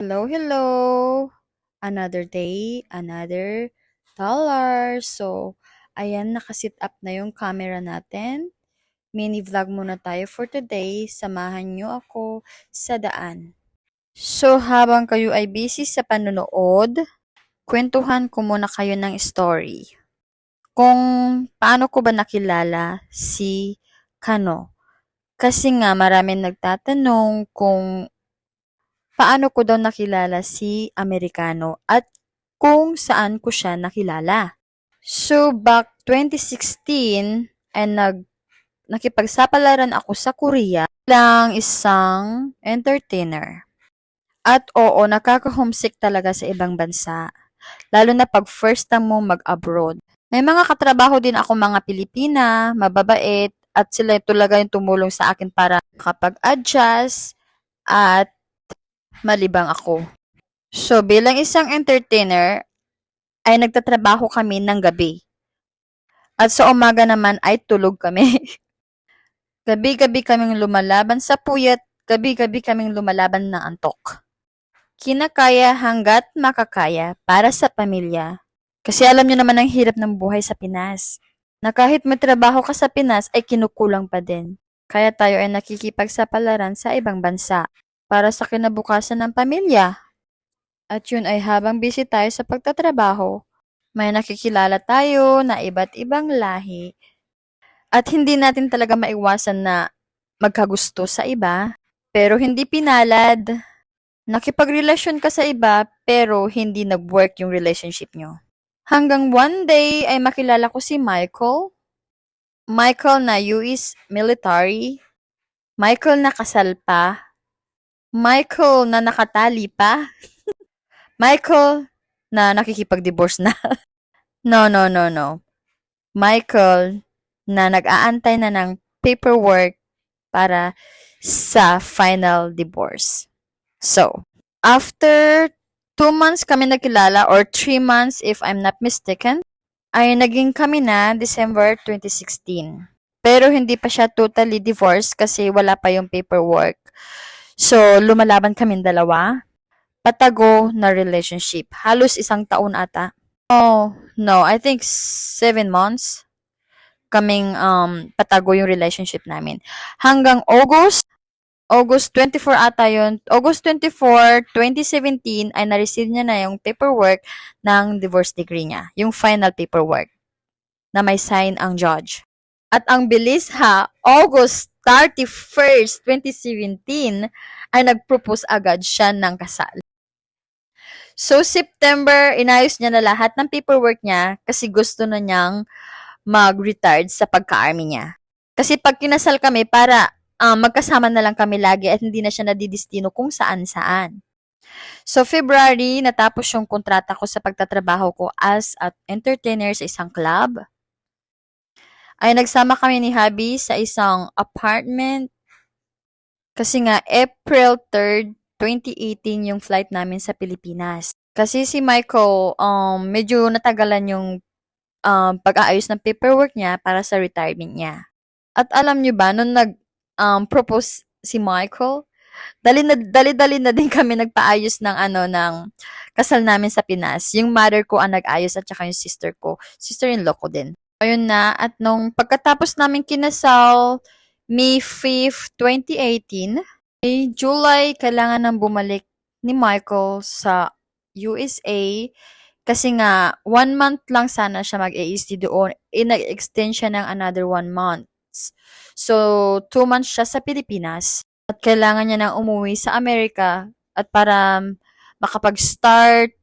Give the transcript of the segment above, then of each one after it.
Hello, hello! Another day, another dollar. So, ayan, nakasit up na yung camera natin. Mini vlog muna tayo for today. Samahan nyo ako sa daan. So, habang kayo ay busy sa panonood, kwentuhan ko muna kayo ng story. Kung paano ko ba nakilala si Kano. Kasi nga maraming nagtatanong kung paano ko daw nakilala si Amerikano at kung saan ko siya nakilala. So, back 2016, ay nakipagsapalaran ako sa Korea bilang isang entertainer. At oo, nakaka-homesick talaga sa ibang bansa. Lalo na pag first time mo mag-abroad. May mga katrabaho din ako mga Pilipina, mababait, at sila talaga yung tumulong sa akin para makapag-adjust at malibang ako. So, bilang isang entertainer, ay nagtatrabaho kami ng gabi. At sa umaga naman ay tulog kami. Gabi-gabi kaming lumalaban sa puyat, gabi-gabi kaming lumalaban ng antok. Kinakaya hanggat makakaya para sa pamilya. Kasi alam niyo naman ang hirap ng buhay sa Pinas. Na kahit may trabaho ka sa Pinas ay kinukulang pa din. Kaya tayo ay nakikipagsapalaran sa ibang bansa para sa kinabukasan ng pamilya. At yun ay habang busy tayo sa pagtatrabaho, may nakikilala tayo na iba't ibang lahi at hindi natin talaga maiwasan na magkagusto sa iba, pero hindi pinalad. Nakipagrelasyon ka sa iba, pero hindi nag-work yung relationship nyo. Hanggang one day ay makilala ko si Michael. Michael na US military. Michael na kasal pa. Michael na nakatali pa. Michael na nakikipag-divorce na. No, no, no, no. Michael na nag-aantay na ng paperwork para sa final divorce. So, after 2 months kami nagkilala or 3 months if I'm not mistaken, ay naging kami na December 2016. Pero hindi pa siya totally divorced kasi wala pa yung paperwork. So, lumalaban kami dalawa. Patago na relationship. Halos 1 taon ata. Oh, no. I think 7 months kaming patago yung relationship namin. Hanggang August 24 ata yun. August 24, 2017 ay na-receive niya na yung paperwork ng divorce decree niya. Yung final paperwork na may sign ang judge. At ang bilis ha, August 31st, 2017 ay nag-propose agad siya ng kasal. So, September, inayos niya na lahat ng paperwork niya kasi gusto na niyang mag-retired sa pagka-army niya. Kasi pag kinasal kami, para magkasama na lang kami lagi at hindi na siya nadidistino kung saan-saan. So, February, natapos yung kontrata ko sa pagtatrabaho ko as an entertainer sa isang club. Ay nagsama kami ni Habi sa isang apartment. Kasi nga, April 3rd, 2018 yung flight namin sa Pilipinas. Kasi si Michael, medyo natagalan yung pag-aayos ng paperwork niya para sa retirement niya. At alam niyo ba, nung propose si Michael, dali-dali na din kami nagpaayos ng ng kasal namin sa Pinas. Yung mother ko ang nag-ayos at saka yung sister-in-law ko din. Ayun na, at nung pagkatapos namin kinasal, May 5th, 2018, July, kailangan nang bumalik ni Michael sa USA kasi nga 1 month lang sana siya mag-AST doon. Nag-extend siya ng another 1 month. So, 2 months siya sa Pilipinas at kailangan niya nang umuwi sa Amerika at para makapag-start,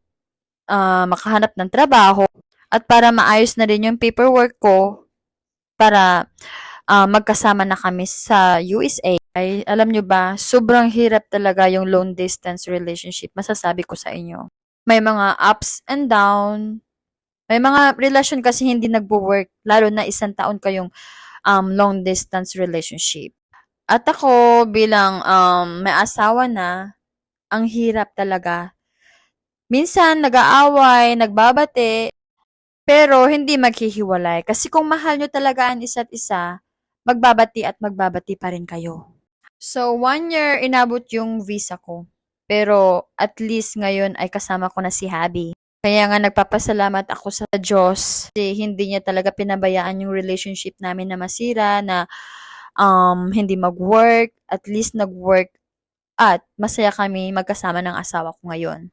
makahanap ng trabaho at para maayos na rin yung paperwork ko para magkasama na kami sa USA. Ay, alam nyo ba, sobrang hirap talaga yung long distance relationship, masasabi ko sa inyo. May mga ups and down. May mga relasyon kasi hindi nagwo-work, lalo na 1 taon kayong long distance relationship. At ako bilang may asawa na, ang hirap talaga. Minsan nag-aaway, nagbabate, pero hindi maghihiwalay. Kasi kung mahal nyo talaga ang isa't isa, magbabati at magbabati pa rin kayo. So, 1 year inabot yung visa ko. Pero at least ngayon ay kasama ko na si Habi. Kaya nga nagpapasalamat ako sa Diyos kasi hindi niya talaga pinabayaan yung relationship namin na masira, na hindi mag-work, at least nag-work at masaya kami magkasama ng asawa ko ngayon.